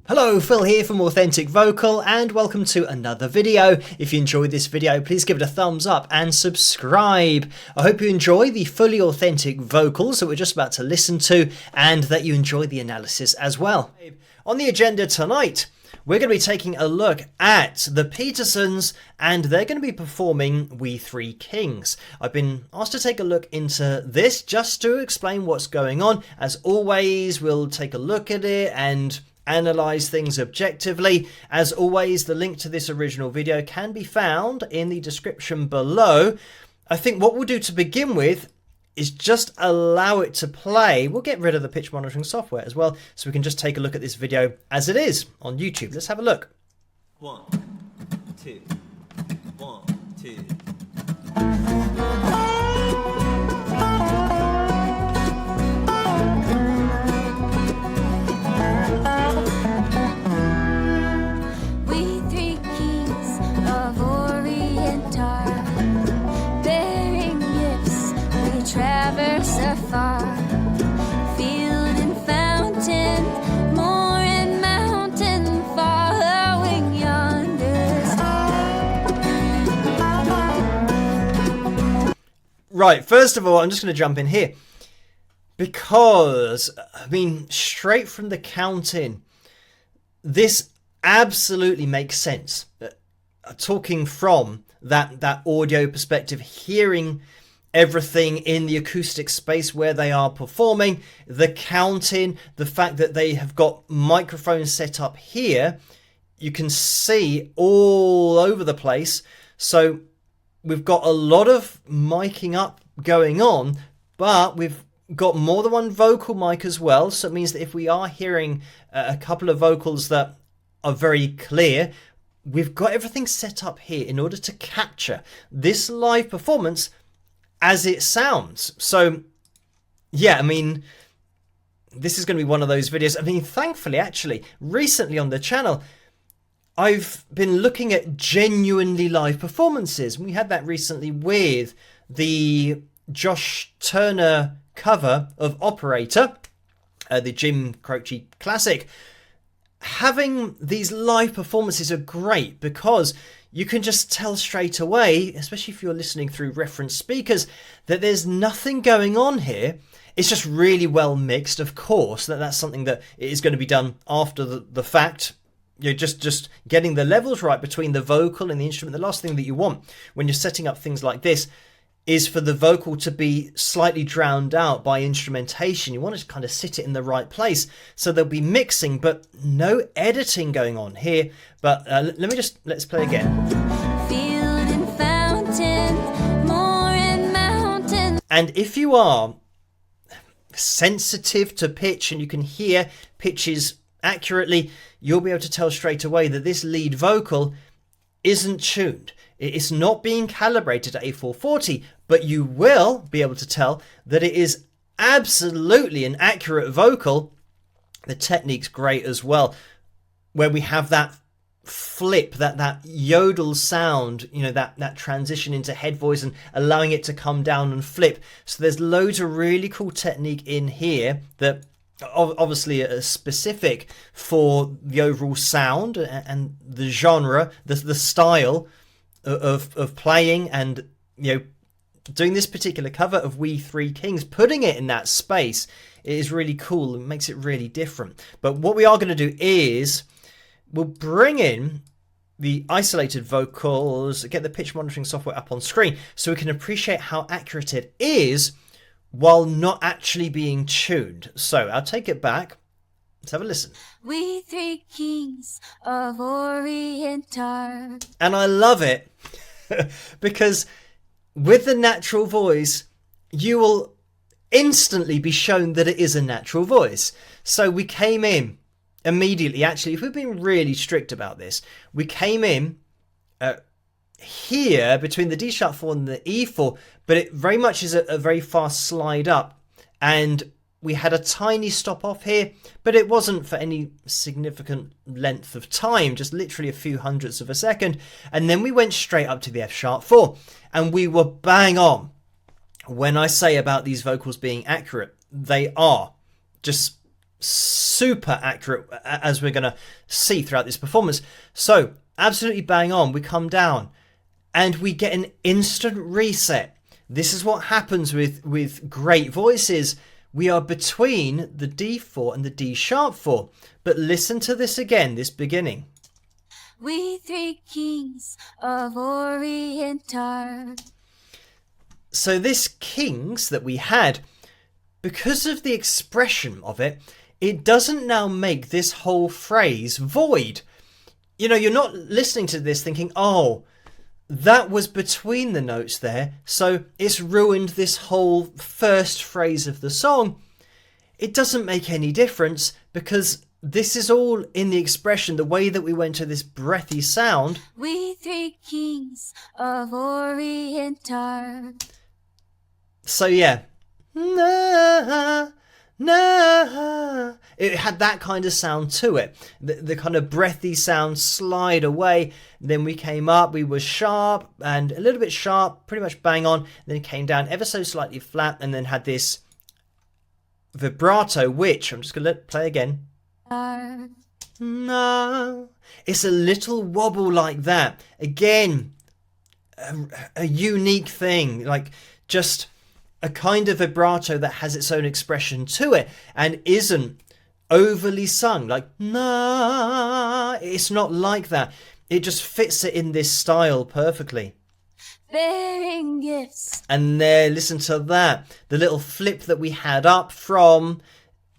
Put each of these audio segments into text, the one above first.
Hello, Phil here from Authentic Vocal and welcome to another video. If you enjoyed this video, please give it a thumbs up and subscribe. I hope you enjoy the fully authentic vocals that we're just about to listen to and that you enjoy the analysis as well. On the agenda tonight, we're going to be taking a look at the Petersens and they're going to be performing We Three Kings. I've been asked to take a look into this just to explain what's going on. As always, we'll take a look at it and analyze things objectively. As always, the link to this original video can be found in the description below. I think what we'll do to begin with is just allow it to play. We'll get rid of the pitch monitoring software as well, so we can just take a look at this video as it is on YouTube. Let's have a look. 1, 2, 1, 2. Far, field and fountain, moor and mountain, following yonder star. Right, first of all, I'm just going to jump in here because, I mean, straight from the count-in, this absolutely makes sense. Talking from that audio perspective, hearing everything in the acoustic space where they are performing, the counting, the fact that they have got microphones set up here, you can see all over the place. So we've got a lot of miking up going on, but we've got more than one vocal mic as well. So it means that if we are hearing a couple of vocals that are very clear, we've got everything set up here in order to capture this live performance as it sounds. So yeah, I mean, this is going to be one of those videos. I mean, thankfully, actually, recently on the channel, I've been looking at genuinely live performances. We had that recently with the Josh Turner cover of Operator, the Jim Croce classic. Having these live performances are great because you can just tell straight away, especially if you're listening through reference speakers, that there's nothing going on here. It's just really well mixed, of course. That's something that is going to be done after the fact. You're just getting the levels right between the vocal and the instrument. The last thing that you want when you're setting up things like this is for the vocal to be slightly drowned out by instrumentation. You want to kind of sit it in the right place. So there'll be mixing, but no editing going on here. But let's play again. Field and fountain, moor and mountain. And if you are sensitive to pitch and you can hear pitches accurately, you'll be able to tell straight away that this lead vocal isn't tuned. It's not being calibrated at A440, but you will be able to tell that it is absolutely an accurate vocal. The technique's great as well, where we have that flip, that yodel sound, you know, that transition into head voice and allowing it to come down and flip. So there's loads of really cool technique in here that obviously are specific for the overall sound and the genre, the style of playing, and you know, doing this particular cover of We Three Kings, putting it in that space is really cool and makes it really different. But what we are going to do is we'll bring in the isolated vocals, get the pitch monitoring software up on screen so we can appreciate how accurate it is while not actually being tuned. So I'll take it back. Let's have a listen. We three kings of Orient are. And I love it because with the natural voice, you will instantly be shown that it is a natural voice. So we came in immediately. Actually, if we've been really strict about this, we came in here between the D sharp 4 and the E4, but it very much is a very fast slide up, and we had a tiny stop off here, but it wasn't for any significant length of time, just literally a few hundredths of a second. And then we went straight up to the F sharp 4 and we were bang on. When I say about these vocals being accurate, they are. Just super accurate, as we're going to see throughout this performance. So absolutely bang on. We come down and we get an instant reset. This is what happens with great voices. We are between the D4 and the D sharp 4. But listen to this again, this beginning. We three kings of Orient are. So this kings that we had, because of the expression of it, it doesn't now make this whole phrase void. You know, you're not listening to this thinking, oh, that was between the notes there, so it's ruined this whole first phrase of the song. It doesn't make any difference because this is all in the expression, the way that we went to this breathy sound. We three kings of Orient are. So yeah, nah, nah. It had that kind of sound to it. The kind of breathy sound slide away. Then we came up, we were sharp and a little bit sharp, pretty much bang on. Then it came down ever so slightly flat and then had this vibrato, which I'm just going to let play again. No, it's a little wobble like that. Again, a unique thing, like just a kind of vibrato that has its own expression to it and isn't overly sung like nah. It's not like that. It just fits it in this style perfectly. Bearing gifts. And there, listen to that. The little flip that we had up from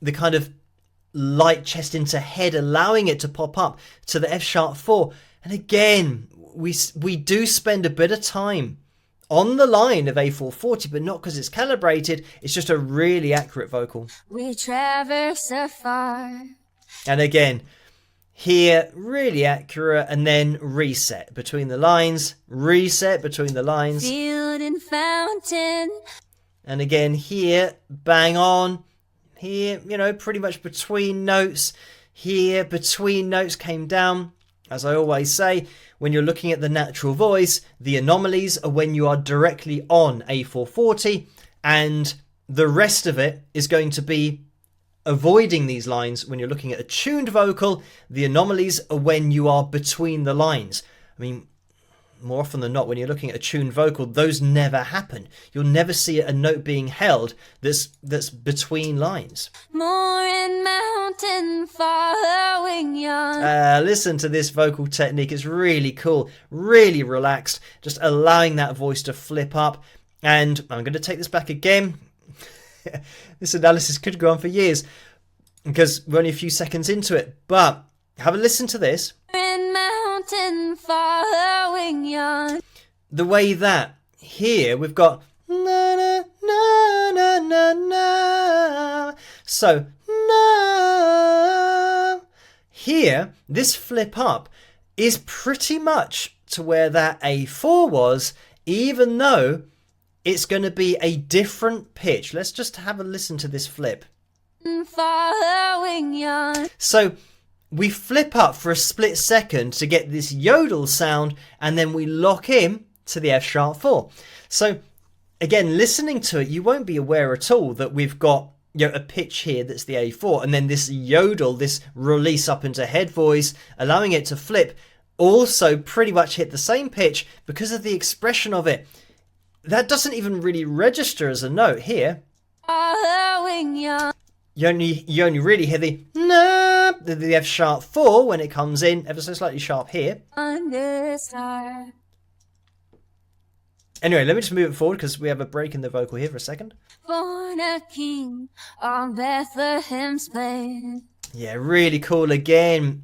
the kind of light chest into head, allowing it to pop up to the F sharp 4. And again, we do spend a bit of time on the line of A440, but not because it's calibrated. It's just a really accurate vocal. We traverse afar. And again, here, really accurate, and then reset between the lines, reset between the lines. Field and fountain. And again, here, bang on. Here, you know, pretty much between notes. Here, between notes came down. As I always say, when you're looking at the natural voice, the anomalies are when you are directly on A440, and the rest of it is going to be avoiding these lines. When you're looking at a tuned vocal, the anomalies are when you are between the lines. I mean, more often than not, when you're looking at a tuned vocal, those never happen. You'll never see a note being held that's between lines. Moor and mountain following yon. Listen to this vocal technique. It's really cool, really relaxed, just allowing that voice to flip up. And I'm going to take this back again. This analysis could go on for years because we're only a few seconds into it, but have a listen to this. Following yon. The way that here we've got na na na na na na. So na. Here, this flip up is pretty much to where that A4 was, even though it's going to be a different pitch. Let's just have a listen to this flip. Following yon. So we flip up for a split second to get this yodel sound, and then we lock in to the F sharp 4. So again, listening to it, you won't be aware at all that we've got, you know, a pitch here that's the A4, and then this yodel, this release up into head voice, allowing it to flip, also pretty much hit the same pitch because of the expression of it. That doesn't even really register as a note here. Following yon. You only really hear the na, the F sharp 4 when it comes in ever so slightly sharp here. Under star. Anyway, let me just move it forward because we have a break in the vocal here for a second. Born a king on Bethlehem's plain. Yeah, really cool again.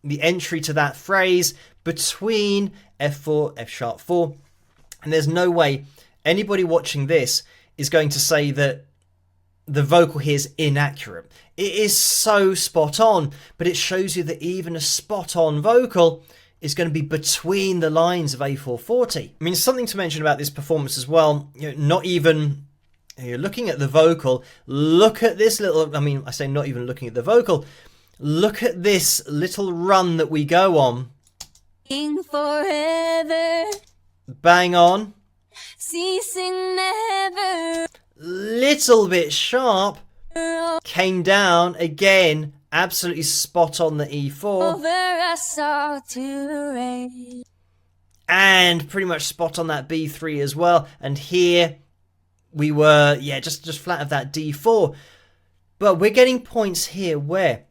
The entry to that phrase between F4, F sharp 4. And there's no way anybody watching this is going to say that the vocal here is inaccurate. It is so spot on, but it shows you that even a spot on vocal is going to be between the lines of A440. I mean, something to mention about this performance as well, you know, not even, you're looking at the vocal, look at this little, I mean, I say not even looking at the vocal, look at this little run that we go on. King forever. Bang on. Ceasing never. Little bit sharp, Came down again, absolutely spot on the E4. Over I saw to rain. And pretty much spot on that B3 as well. And here we were, yeah, just flat of that D4. But we're getting points here where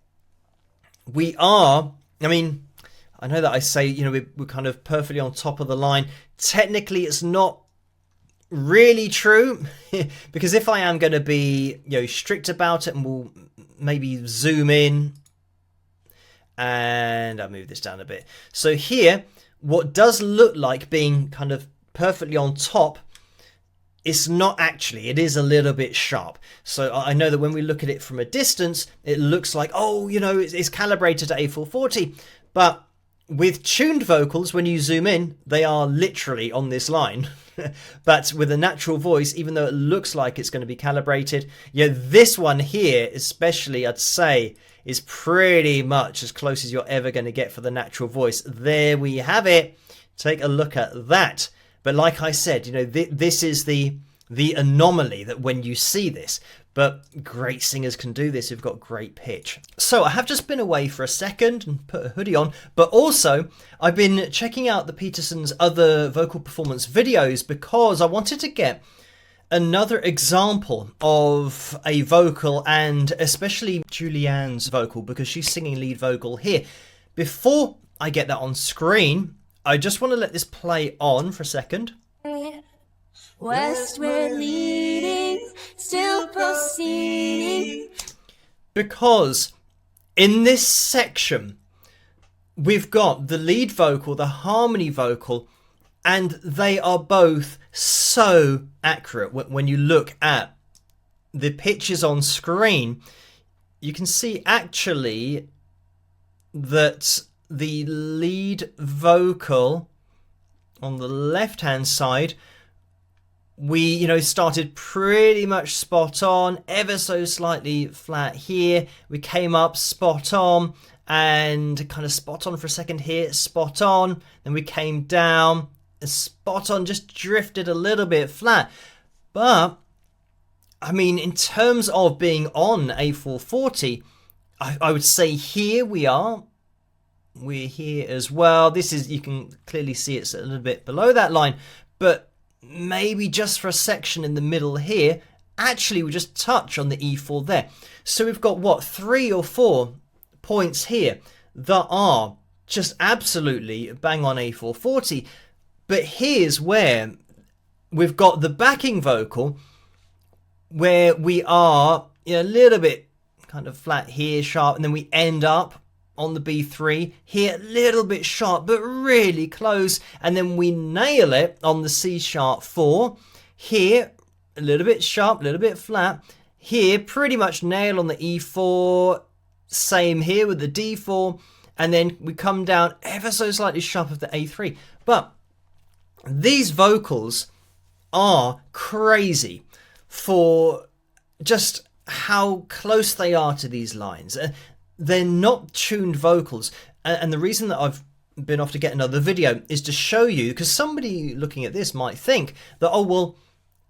we are, I mean, I know that I say, you know, we're kind of perfectly on top of the line. Technically, it's not really true, because if I am going to be, you know, strict about it, and we'll maybe zoom in, and I'll move this down a bit. So here, what does look like being kind of perfectly on top, it's not actually. It is a little bit sharp. So I know that when we look at it from a distance, it looks like, oh, you know, it's calibrated at A440. But with tuned vocals, when you zoom in, they are literally on this line. But with a natural voice, even though it looks like it's going to be calibrated, yeah, this one here, especially, I'd say, is pretty much as close as you're ever going to get for the natural voice. There we have it. Take a look at that. But like I said, you know, this is the anomaly, that when you see this. But great singers can do this who've got great pitch. So I have just been away for a second and put a hoodie on, but also I've been checking out the Petersens' other vocal performance videos because I wanted to get another example of a vocal, and especially Julianne's vocal, because she's singing lead vocal here. Before I get that on screen, I just want to let this play on for a second. Westward leading, still proceeding. Because in this section, we've got the lead vocal, the harmony vocal, and they are both so accurate. When you look at the pitches on screen, you can see actually that the lead vocal on the left-hand side, we, you know, started pretty much spot on, ever so slightly flat here. We came up spot on and kind of spot on for a second here, spot on. Then we came down, spot on, just drifted a little bit flat. But, I mean, in terms of being on A440, I would say here we are. We're here as well. This is, you can clearly see it's a little bit below that line. But maybe just for a section in the middle here, actually we just touch on the E4 there. So we've got, what, 3 or 4 points here that are just absolutely bang on A440. But here's where we've got the backing vocal, where we are, you know, a little bit kind of flat here, sharp, and then we end up on the B3 here, a little bit sharp but really close, and then we nail it on the C sharp 4 here, a little bit sharp, a little bit flat here, pretty much nail on the E4, same here with the D4, and then we come down ever so slightly sharp of the A3. But these vocals are crazy for just how close they are to these lines. They're not tuned vocals, and the reason that I've been off to get another video is to show you, because somebody looking at this might think that, oh well,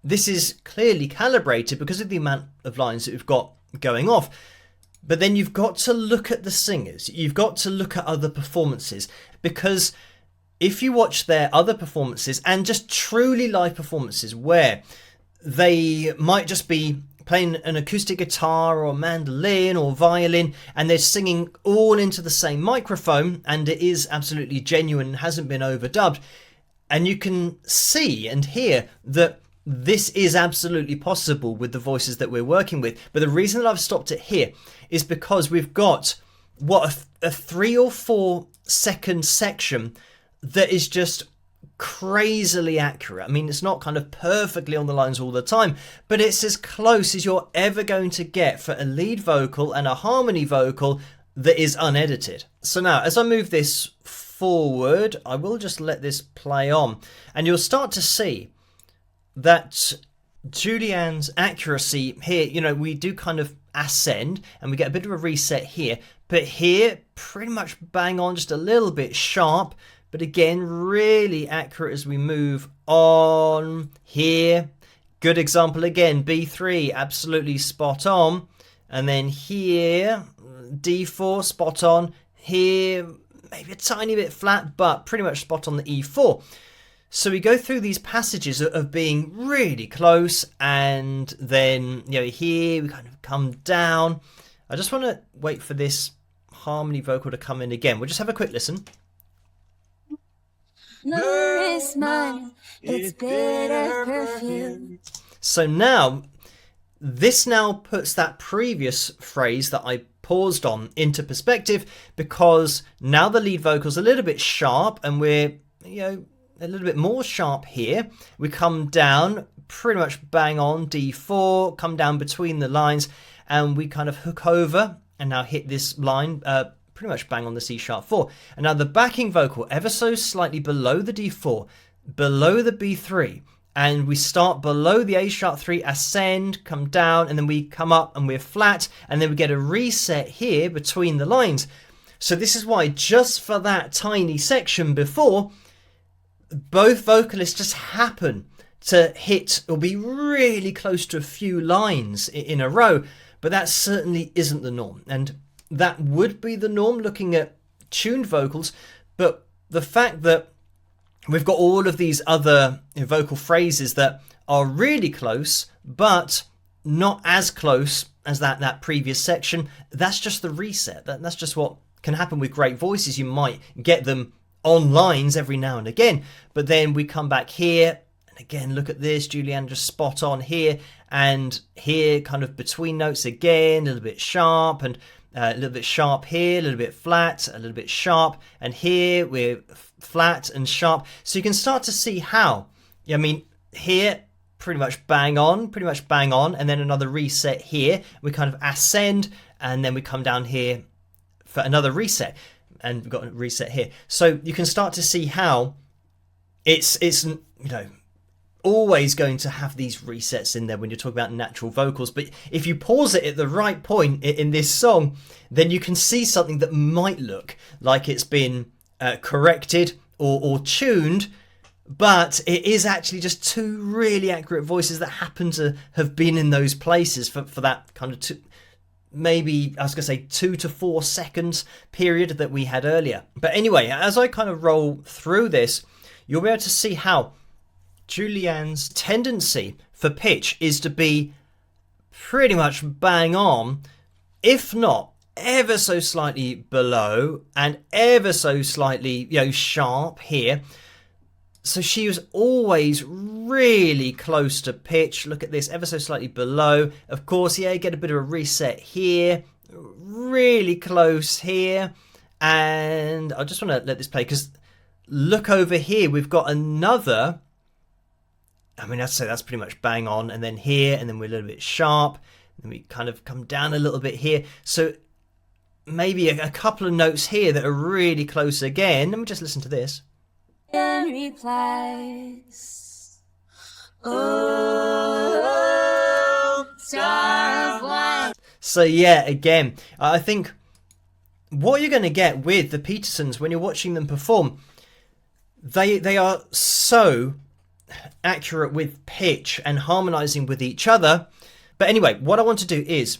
this is clearly calibrated because of the amount of lines that we've got going off. But then you've got to look at the singers, you've got to look at other performances, because if you watch their other performances, and just truly live performances where they might just be playing an acoustic guitar or mandolin or violin, and they're singing all into the same microphone, and it is absolutely genuine and hasn't been overdubbed, and you can see and hear that this is absolutely possible with the voices that we're working with. But the reason that I've stopped it here is because we've got, what, a 3 or 4 second section that is just crazily accurate. I mean, it's not kind of perfectly on the lines all the time, but it's as close as you're ever going to get for a lead vocal and a harmony vocal that is unedited. So now, as I move this forward, I will just let this play on, and you'll start to see that Julianne's accuracy here, you know, we do kind of ascend and we get a bit of a reset here, but here pretty much bang on, just a little bit sharp. But again, really accurate as we move on here. Good example again, B3, absolutely spot on. and then here D4 spot on, here maybe a tiny bit flat but pretty much spot on the E4. So we go through these passages of being really close, and then here we kind of come down. I just want to wait for this harmony vocal to come in again. We'll just have a quick listen. It's mine, it's bitter perfume. So now, this now puts that previous phrase that I paused on into perspective, because now the lead vocal's a little bit sharp, and we're, a little bit more sharp here. We come down, pretty much bang on D4, come down between the lines, and we kind of hook over and now hit this line, pretty much bang on the C sharp 4. And now the backing vocal ever so slightly below the D4, below the B3, and we start below the A sharp 3, ascend, come down, and then we come up and we're flat, and then we get a reset here between the lines. So this is why just for that tiny section before, both vocalists just happen to hit or be really close to a few lines in a row, but that certainly isn't the norm. And that would be the norm looking at tuned vocals, but the fact that we've got all of these other vocal phrases that are really close, but not as close as that previous section, that's just the reset. That's just what can happen with great voices. You might get them on lines every now and again, but then we come back here, and again, look at this, Julianne just spot on here, and here kind of between notes again, a little bit sharp, and a little bit sharp here, a little bit flat, a little bit sharp, and here we're flat and sharp. So you can start to see how, here pretty much bang on, and then another reset here, we kind of ascend, and then we come down here for another reset, and we've got a reset here. So you can start to see how it's always going to have these resets in there when you're talking about natural vocals. But if you pause it at the right point in this song, then you can see something that might look like it's been corrected or tuned, but it is actually just two really accurate voices that happen to have been in those places for that kind of maybe, I was going to say 2 to 4 seconds period that we had earlier. But anyway, as I kind of roll through this, you'll be able to see how Julianne's tendency for pitch is to be pretty much bang on, if not ever so slightly below and ever so slightly, sharp here. So she was always really close to pitch. Look at this, ever so slightly below. Of course, you get a bit of a reset here, really close here. And I just want to let this play, because look over here, we've got another, I'd say that's pretty much bang on. And then here, and then we're a little bit sharp. And we kind of come down a little bit here. So maybe a couple of notes here that are really close again. Let me just listen to this. And replies, oh, star of light. So yeah, again, I think what you're going to get with the Petersens when you're watching them perform, they are so accurate with pitch and harmonizing with each other. But anyway, what I want to do is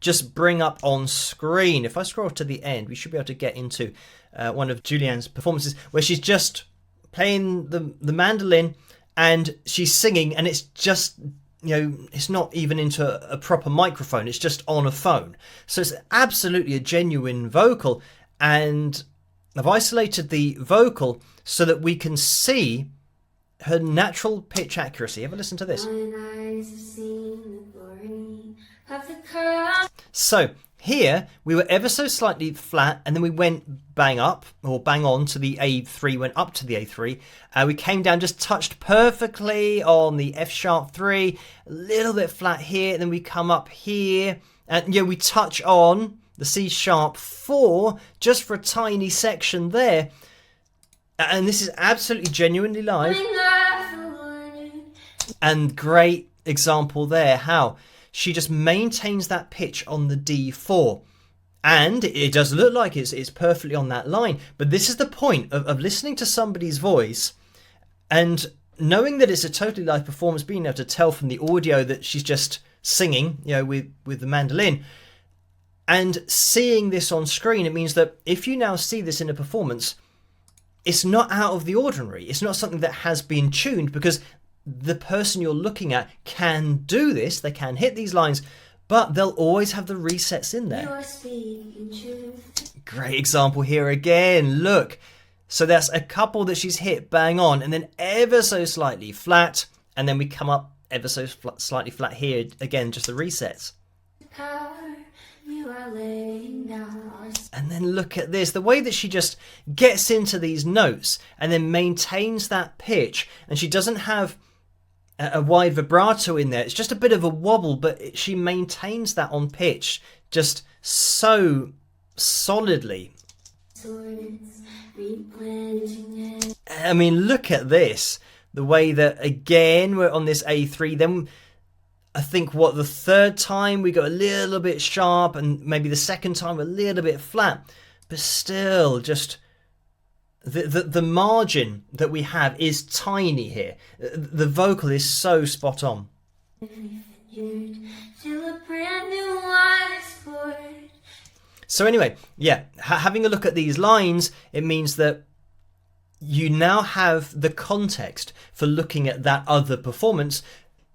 just bring up on screen, if I scroll to the end, we should be able to get into one of Julianne's performances where she's just playing the mandolin and she's singing, and it's just, it's not even into a proper microphone, it's just on a phone. So it's absolutely a genuine vocal, and I've isolated the vocal so that we can see her natural pitch accuracy. Have a listen to this. So here we were ever so slightly flat, and then we went bang up or bang on to the A3, went up to the A3. We came down, just touched perfectly on the F sharp 3, a little bit flat here, and then we come up here, and we touch on the C sharp 4 just for a tiny section there. And this is absolutely genuinely live. And great example there how she just maintains that pitch on the D4. And it does look like it's perfectly on that line. But this is the point of listening to somebody's voice and knowing that it's a totally live performance, being able to tell from the audio that she's just singing, you know, with the mandolin. And seeing this on screen, it means that if you now see this in a performance, it's not out of the ordinary. It's not something that has been tuned, because the person you're looking at can do this. They can hit these lines, but they'll always have the resets in there. You're speaking truth. Great example here again. Look. So that's a couple that she's hit bang on, and then ever so slightly flat, and then we come up ever so slightly flat here. Again, just the resets. Power you are laying down. And then look at this, the way that she just gets into these notes and then maintains that pitch, and she doesn't have a wide vibrato in there. It's just a bit of a wobble, but she maintains that on pitch just so solidly. Swords replenishing it. I mean, look at this. The way that, again, we're on this A3, then I think the third time we got a little bit sharp, and maybe the second time a little bit flat, but still just the margin that we have is tiny here. The vocal is so spot on. Till a brand new one is poured. So anyway, yeah, having a look at these lines, it means that you now have the context for looking at that other performance.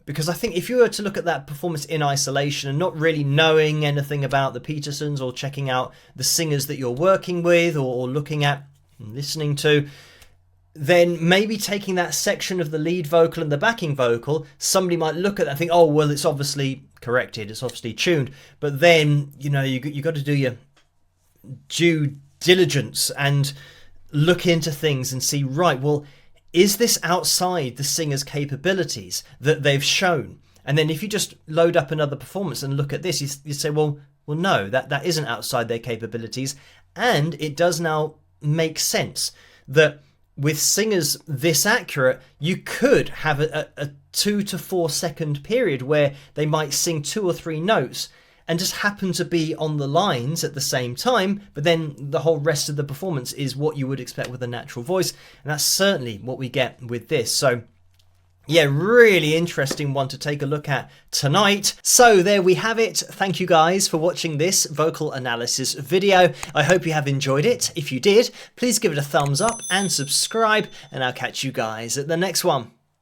Because I think if you were to look at that performance in isolation and not really knowing anything about the Petersens, or checking out the singers that you're working with, or looking at and listening to, then maybe taking that section of the lead vocal and the backing vocal, somebody might look at that and think, oh, well, it's obviously corrected, it's obviously tuned. But then, you know, you got to do your due diligence and look into things and see, right, well, is this outside the singer's capabilities that they've shown? And then if you just load up another performance and look at this, you say, well, no, that isn't outside their capabilities. And it does now make sense that with singers this accurate, you could have a 2 to 4 second period where they might sing 2 or 3 notes and just happen to be on the lines at the same time, but then the whole rest of the performance is what you would expect with a natural voice, and that's certainly what we get with this. So yeah, really interesting one to take a look at tonight. So there we have it. Thank you guys for watching this vocal analysis video. I hope you have enjoyed it. If you did, please give it a thumbs up and subscribe, and I'll catch you guys at the next one.